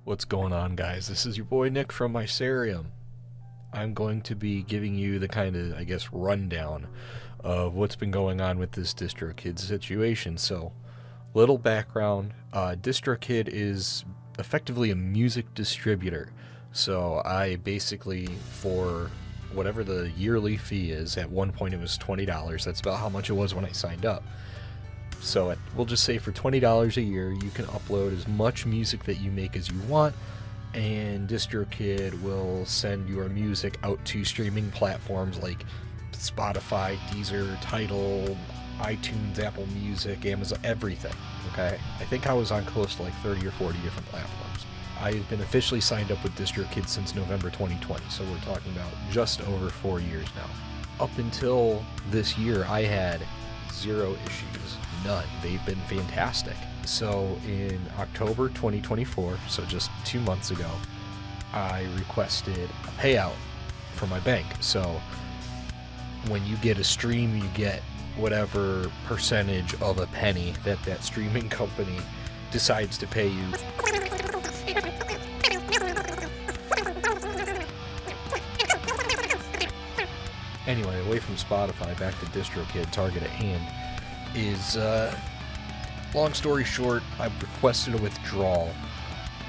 What's going on, guys? This is your boy Nick from Mysarium. I'm going to be giving you the kind of, rundown of what's been going on with this DistroKid situation. So, little background. DistroKid is effectively a music distributor. So I basically, for whatever the yearly fee is, at one point it was $20. That's about how much it was when I signed up. So we'll just say for $20 a year, you can upload as much music that you make as you want, and DistroKid will send your music out to streaming platforms like Spotify, Deezer, Tidal, iTunes, Apple Music, Amazon, everything. Okay? I think I was on close to like 30 or 40 different platforms. I've been officially signed up with DistroKid since November 2020, so we're talking about just over 4 years now. Up until this year, I had zero issues. None. They've been fantastic. So in October 2024, so just 2 months ago, I requested a payout from my bank. So when you get a stream, you get whatever percentage of a penny that streaming company decides to pay you. Anyway, away from Spotify, back to DistroKid, target at hand, is, long story short, I requested a withdrawal,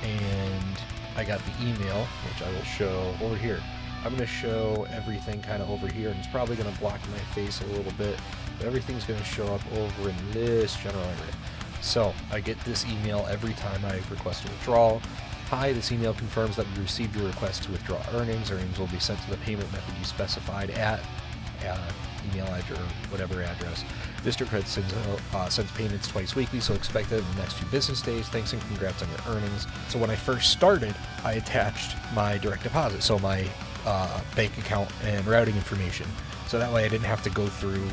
and I got the email, which I will show over here. I'm going to show everything kind of over here, and it's probably going to block my face a little bit, but everything's going to show up over in this general area. So, I get this email every time I request a withdrawal. Hi, this email confirms that we received your request to withdraw earnings. Earnings will be sent to the payment method you specified at email address or whatever address. DistroKid sends payments twice weekly, so expect that in the next few business days. Thanks and congrats on your earnings. So when I first started, I attached my direct deposit, so my bank account and routing information. So that way I didn't have to go through,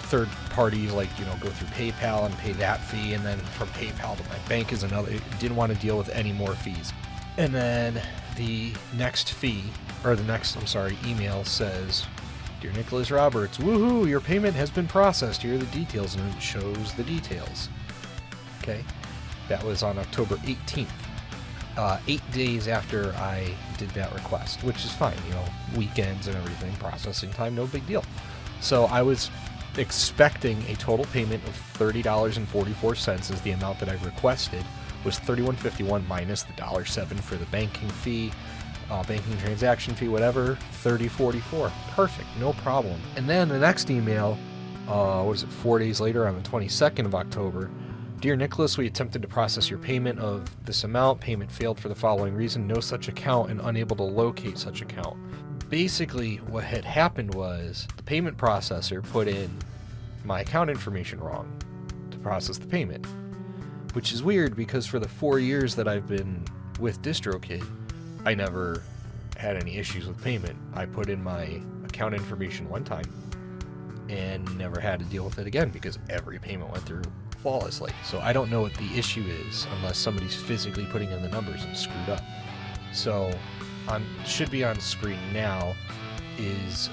third parties, like, go through PayPal and pay that fee, and then from PayPal to my bank is another. Didn't want to deal with any more fees. And then the next email says, Dear Nicholas Roberts, woohoo, your payment has been processed. Here are the details, and it shows the details. Okay, that was on October 18th, 8 days after I did that request, which is fine, weekends and everything, processing time, no big deal. So I was expecting a total payment of $30.44 as the amount that I requested, was $31.51 minus the $1.07 for the banking fee, banking transaction fee, whatever, $30.44. Perfect, no problem. And then the next email, 4 days later on the 22nd of October, Dear Nicholas, we attempted to process your payment of this amount. Payment failed for the following reason: no such account and unable to locate such account. Basically, what had happened was the payment processor put in my account information wrong to process the payment, which is weird because for the 4 years that I've been with DistroKid, I never had any issues with payment. I put in my account information one time and never had to deal with it again because every payment went through flawlessly. So I don't know what the issue is unless somebody's physically putting in the numbers and screwed up. So should be on screen now is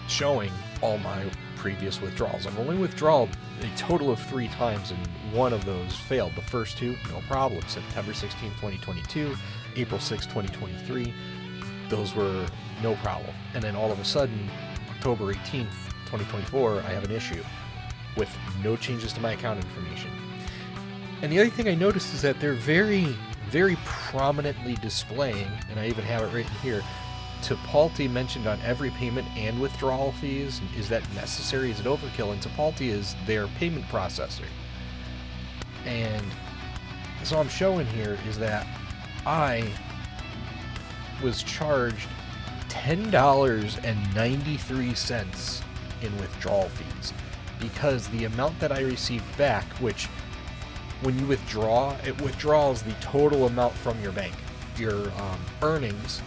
showing all my previous withdrawals. I've only withdrawn a total of 3 times, and one of those failed. The first 2, no problem. September 16, 2022, April 6, 2023, those were no problem. And then all of a sudden, October 18th, 2024, I have an issue with no changes to my account information. And the other thing I noticed is that they're very, very prominently displaying, and I even have it written here, Tipalti mentioned on every payment and withdrawal fees. Is that necessary? Is it overkill? And Tipalti is their payment processor. And so I'm showing here is that I was charged $10.93 in withdrawal fees because the amount that I received back, which when you withdraw, it withdraws the total amount from your bank. Your earnings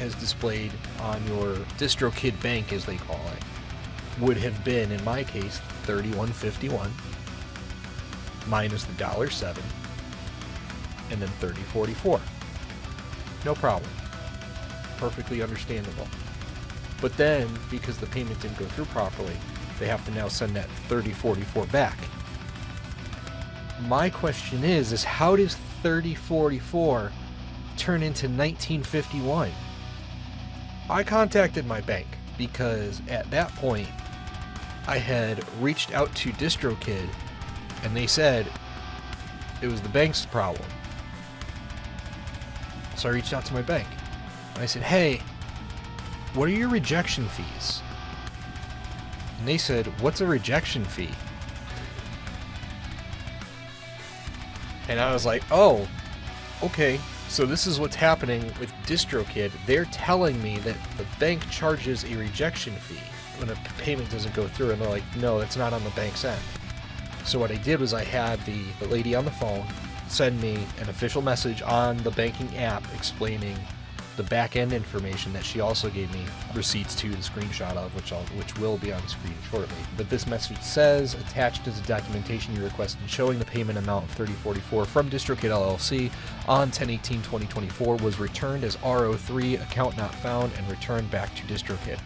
as displayed on your DistroKid bank, as they call it, would have been, in my case, $31.51 minus the $1.07 and then $30.44. No problem. Perfectly understandable. But then, because the payment didn't go through properly, they have to now send that $30.44 back. My question is how does 3044 turn into 1951? I contacted my bank because at that point I had reached out to DistroKid and they said it was the bank's problem. So I reached out to my bank and I said, hey, what are your rejection fees? And they said, what's a rejection fee? And I was like, oh, okay. So this is what's happening with DistroKid. They're telling me that the bank charges a rejection fee when a payment doesn't go through. And they're like, no, it's not on the bank's end. So what I did was I had the lady on the phone send me an official message on the banking app explaining the back-end information that she also gave me receipts to the screenshot of, which will be on screen shortly. But this message says, attached is the documentation you requested showing the payment amount of $30.44 from DistroKid LLC on 10/18/2024 was returned as RO3, account not found, and returned back to DistroKid.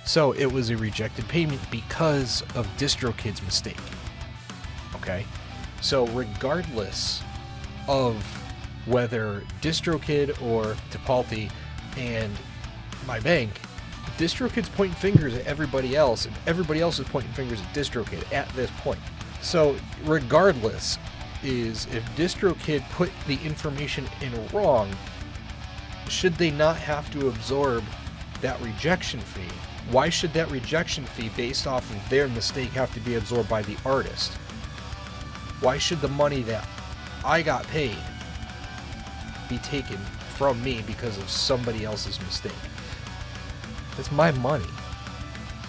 So it was a rejected payment because of DistroKid's mistake. Okay? So regardless of whether DistroKid or Tipalti and my bank, DistroKid's pointing fingers at everybody else, and everybody else is pointing fingers at DistroKid at this point. So regardless, is if DistroKid put the information in wrong, should they not have to absorb that rejection fee? Why should that rejection fee based off of their mistake have to be absorbed by the artist? Why should the money that I got paid be taken from me because of somebody else's mistake? That's my money.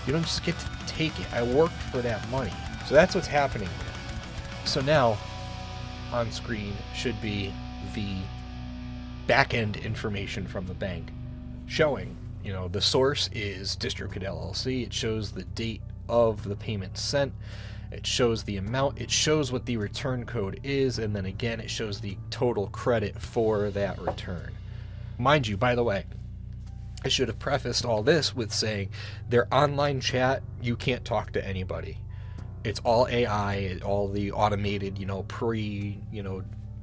You don't just get to take it. I worked for that money. So that's what's happening here. So now on screen should be the back-end information from the bank showing, the source is DistroKid LLC. It shows the date of the payment sent. It shows the amount, it shows what the return code is, and then again it shows the total credit for that return. Mind you, by the way, I should have prefaced all this with saying their online chat, you can't talk to anybody. It's all AI, all the automated,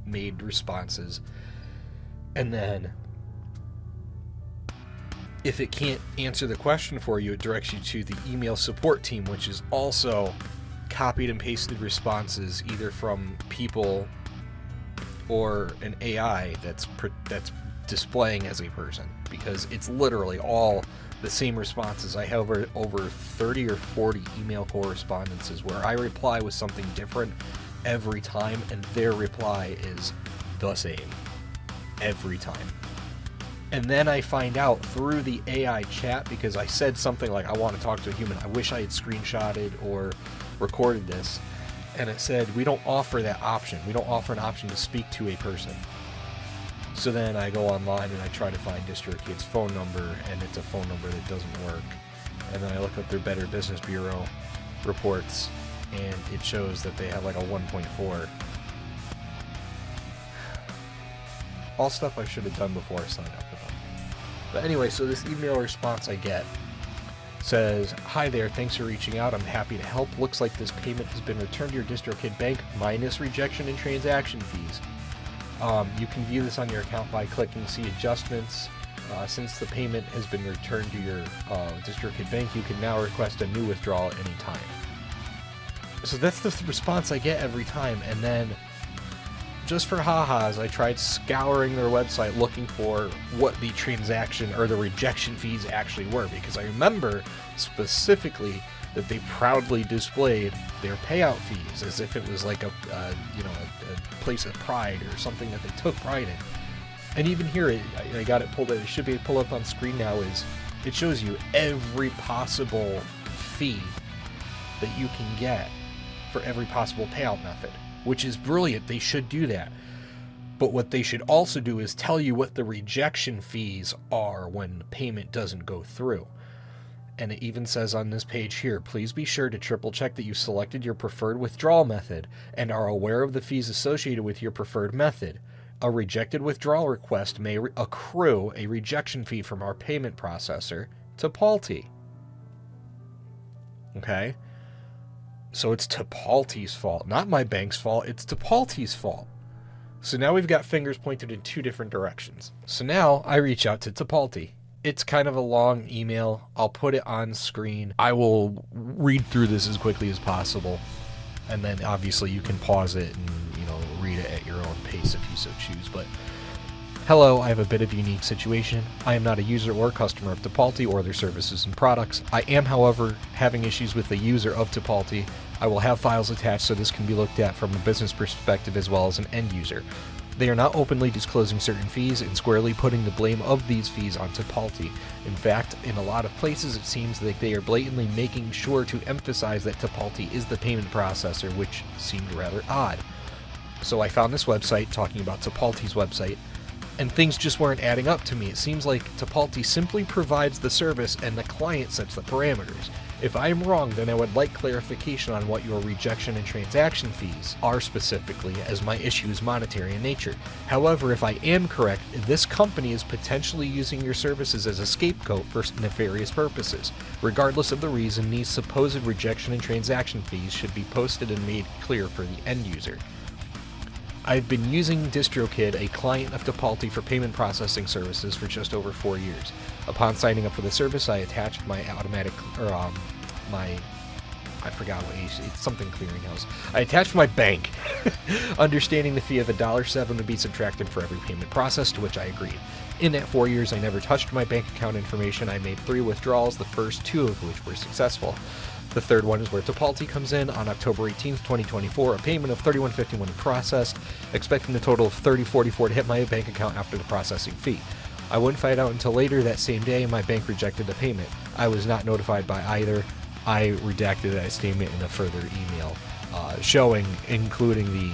made responses. And then if it can't answer the question for you, it directs you to the email support team, which is also copied and pasted responses either from people or an AI that's displaying as a person, because it's literally all the same responses. I have over 30 or 40 email correspondences where I reply with something different every time, and their reply is the same every time. And then I find out through the AI chat, because I said something like, I want to talk to a human. I wish I had screenshotted or recorded this. And it said, we don't offer that option. We don't offer an option to speak to a person. So then I go online and I try to find DistroKid's phone number, and it's a phone number that doesn't work. And then I look up their Better Business Bureau reports, and it shows that they have like a 1.4. All stuff I should have done before I signed up with them. But anyway, so this email response I get says, hi there, thanks for reaching out. I'm happy to help. Looks like this payment has been returned to your DistroKid bank minus rejection and transaction fees. You can view this on your account by clicking See Adjustments. Since the payment has been returned to your DistroKid bank, you can now request a new withdrawal at any time. So that's the response I get every time. And then, just for ha-has, I tried scouring their website looking for what the transaction or the rejection fees actually were, because I remember specifically that they proudly displayed their payout fees as if it was like a place of pride or something that they took pride in. And even here, I got it pulled up. It should be pulled up on screen now. Is it shows you every possible fee that you can get for every possible payout method, which is brilliant. They should do that. But what they should also do is tell you what the rejection fees are when the payment doesn't go through. And it even says on this page here, please be sure to triple check that you selected your preferred withdrawal method and are aware of the fees associated with your preferred method. A rejected withdrawal request may accrue a rejection fee from our payment processor, Tipalti. Okay? So it's Tipalti's fault, not my bank's fault. It's Tipalti's fault. So now we've got fingers pointed in two different directions. So now I reach out to Tipalti. It's kind of a long email. I'll put it on screen. I will read through this as quickly as possible. And then obviously you can pause it and, read it at your own pace if you so choose. But hello, I have a bit of a unique situation. I am not a user or customer of Tipalti or their services and products. I am, however, having issues with the user of Tipalti. I will have files attached so this can be looked at from a business perspective as well as an end user. They are not openly disclosing certain fees and squarely putting the blame of these fees on Tipalti. In fact, in a lot of places it seems like they are blatantly making sure to emphasize that Tipalti is the payment processor, which seemed rather odd. So I found this website talking about Tipalti's website, and things just weren't adding up to me. It seems like Tipalti simply provides the service and the client sets the parameters. If I am wrong, then I would like clarification on what your rejection and transaction fees are specifically, as my issue is monetary in nature. However, if I am correct, this company is potentially using your services as a scapegoat for nefarious purposes. Regardless of the reason, these supposed rejection and transaction fees should be posted and made clear for the end user. I've been using DistroKid, a client of Tipalti for payment processing services, for just over 4 years. Upon signing up for the service, I attached my I forgot what it's something clearinghouse. I attached my bank, understanding the fee of $1.07 would be subtracted for every payment process, to which I agreed. In that 4 years, I never touched my bank account information. I made 3 withdrawals, the first 2 of which were successful. The third one is where Tipalti comes in. On October 18th, 2024, a payment of $31.51 processed, expecting the total of $30.44 to hit my bank account after the processing fee. I wouldn't find out until later that same day. My bank rejected the payment. I was not notified by either. I redacted that statement in a further email, including the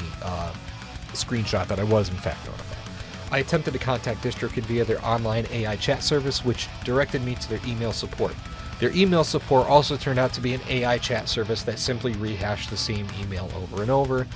screenshot that I was in fact notified. I attempted to contact DistroKid via their online AI chat service, which directed me to their email support. Their email support also turned out to be an AI chat service that simply rehashed the same email over and over,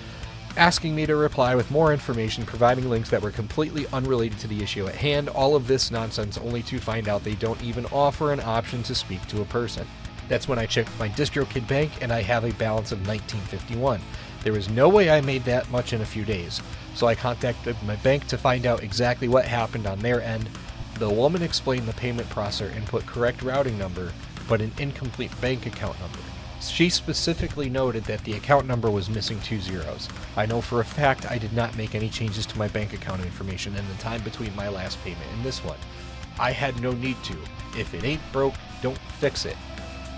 asking me to reply with more information, providing links that were completely unrelated to the issue at hand. All of this nonsense only to find out they don't even offer an option to speak to a person. That's when I checked my DistroKid bank and I have a balance of $19.51. There was no way I made that much in a few days, so I contacted my bank to find out exactly what happened on their end. The woman explained the payment processor input correct routing number, but an incomplete bank account number. She specifically noted that the account number was missing 2 zeros. I know for a fact I did not make any changes to my bank account information in the time between my last payment and this one. I had no need to. If it ain't broke, don't fix it.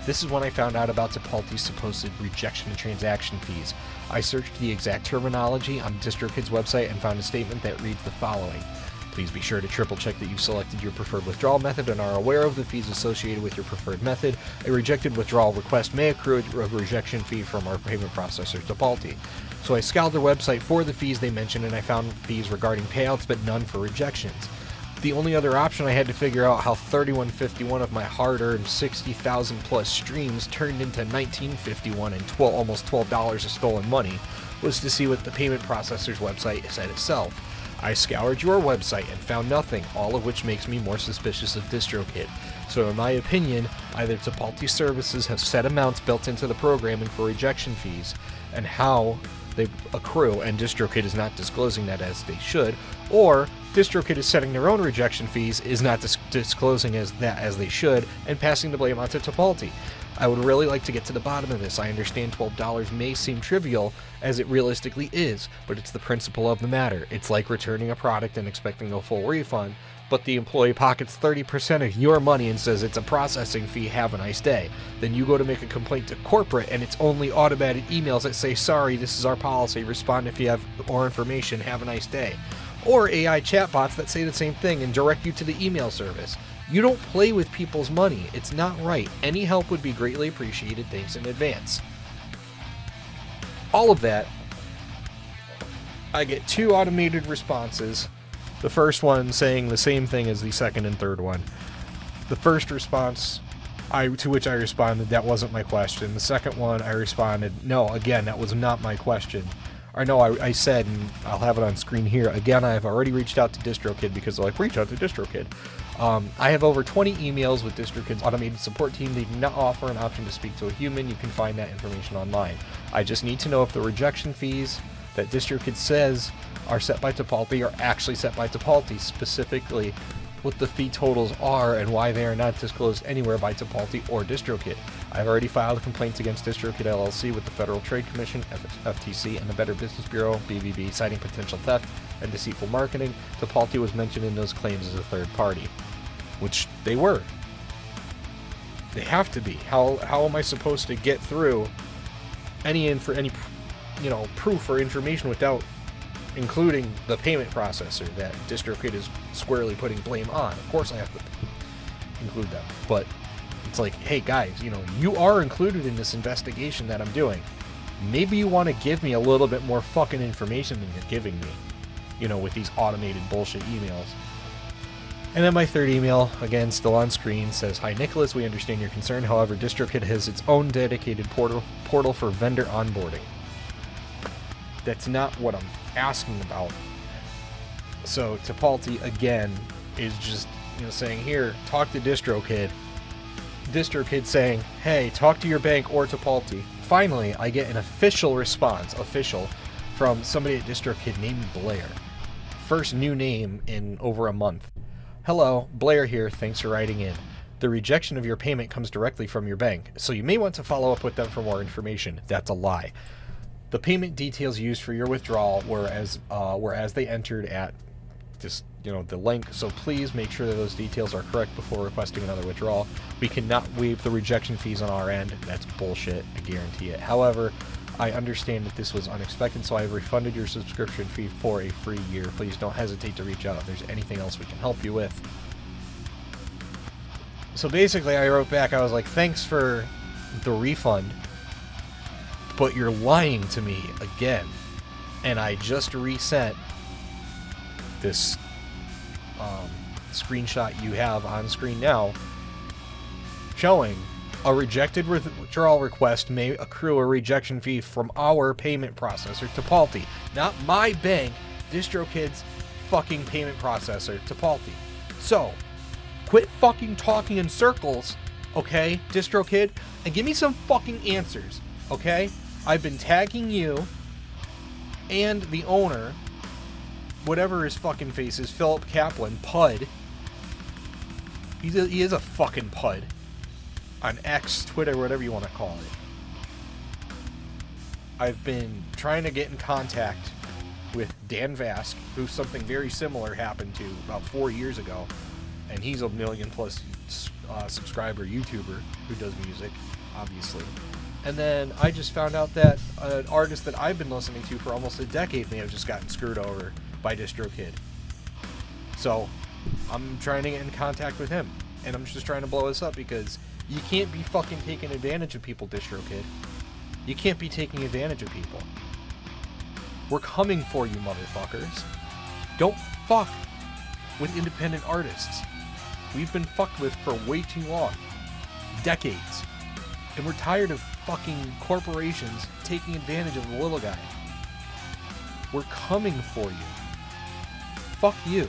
This is when I found out about Tipalti's supposed rejection and transaction fees. I searched the exact terminology on DistroKid's website and found a statement that reads the following. Please be sure to triple check that you've selected your preferred withdrawal method and are aware of the fees associated with your preferred method. A rejected withdrawal request may accrue a rejection fee from our payment processor, Tipalti. So I scoured their website for the fees they mentioned, and I found fees regarding payouts but none for rejections. The only other option, I had to figure out how $31.51 of my hard-earned 60,000 plus streams turned into $19.51 and almost $12 of stolen money, was to see what the payment processor's website said itself. I scoured your website and found nothing, all of which makes me more suspicious of DistroKid. So in my opinion, either Tipalti services have set amounts built into the programming for rejection fees and how they accrue, and DistroKid is not disclosing that as they should, or DistroKid is setting their own rejection fees, is not disclosing as they should, and passing the blame onto Tipalti. I would really like to get to the bottom of this. I understand $12 may seem trivial, as it realistically is, but it's the principle of the matter. It's like returning a product and expecting a full refund, but the employee pockets 30% of your money and says it's a processing fee, have a nice day. Then you go to make a complaint to corporate and it's only automated emails that say, sorry, this is our policy, respond if you have more information, have a nice day. Or AI chatbots that say the same thing and direct you to the email service. You don't play with people's money. It's not right. Any help would be greatly appreciated. Thanks in advance. All of that, I get 2 automated responses. The first one saying the same thing as the second and third one. The first response, to which I responded, that wasn't my question. The second one, I responded, no, again, that was not my question. Or no, I said, and I'll have it on screen here, again, I've already reached out to DistroKid because they're like, reach out to DistroKid. I have over 20 emails with DistroKid's automated support team. They do not offer an option to speak to a human. You can find that information online. I just need to know if the rejection fees that DistroKid says are set by Tipalti are actually set by Tipalti, specifically what the fee totals are and why they are not disclosed anywhere by Tipalti or DistroKid. I've already filed complaints against DistroKid LLC with the Federal Trade Commission, FTC, and the Better Business Bureau, BBB, citing potential theft and deceitful marketing. Tipalti was mentioned in those claims as a third party, which they were. They have to be. How am I supposed to get through any proof or information without including the payment processor that DistroKid is squarely putting blame on? Of course I have to include them, but it's like, hey guys, you are included in this investigation that I'm doing. Maybe you want to give me a little bit more fucking information than you're giving me, with these automated bullshit emails. And then my third email, again, still on screen, says, "Hi Nicholas, we understand your concern. However, DistroKid has its own dedicated portal for vendor onboarding." That's not what I'm asking about. So Tipalti, again, is just, saying, here, talk to DistroKid. DistroKid saying, hey, talk to your bank or Tipalti. Finally, I get an official response, from somebody at DistroKid named Blair. First new name in over a month. "Hello, Blair here, thanks for writing in. The rejection of your payment comes directly from your bank, so you may want to follow up with them for more information." That's a lie. The payment details used for your withdrawal were as they entered at this, the link, so please make sure that those details are correct before requesting another withdrawal. We cannot waive the rejection fees on our end. That's bullshit, I guarantee it. However, I understand that this was unexpected, so I have refunded your subscription fee for a free year. Please don't hesitate to reach out if there's anything else we can help you with. So basically, I wrote back, I was like, thanks for the refund, but you're lying to me again. And I just resent this screenshot you have on screen now, showing a rejected withdrawal request may accrue a rejection fee from our payment processor, Tipalti. Not my bank, DistroKid's fucking payment processor, Tipalti. So, quit fucking talking in circles, okay, DistroKid, and give me some fucking answers, okay? I've been tagging you and the owner, whatever his fucking face is, Philip Kaplan, Pud. He is a fucking Pud. On X, Twitter, whatever you want to call it. I've been trying to get in contact with Dan Vask, who something very similar happened to about 4 years ago, and he's a million plus subscriber YouTuber who does music, obviously. And then I just found out that an artist that I've been listening to for almost a decade may have just gotten screwed over by DistroKid. So I'm trying to get in contact with him, and I'm just trying to blow this up because you can't be fucking taking advantage of people, DistroKid. You can't be taking advantage of people. We're coming for you, motherfuckers. Don't fuck with independent artists. We've been fucked with for way too long. Decades. And we're tired of fucking corporations taking advantage of the little guy. We're coming for you. Fuck you.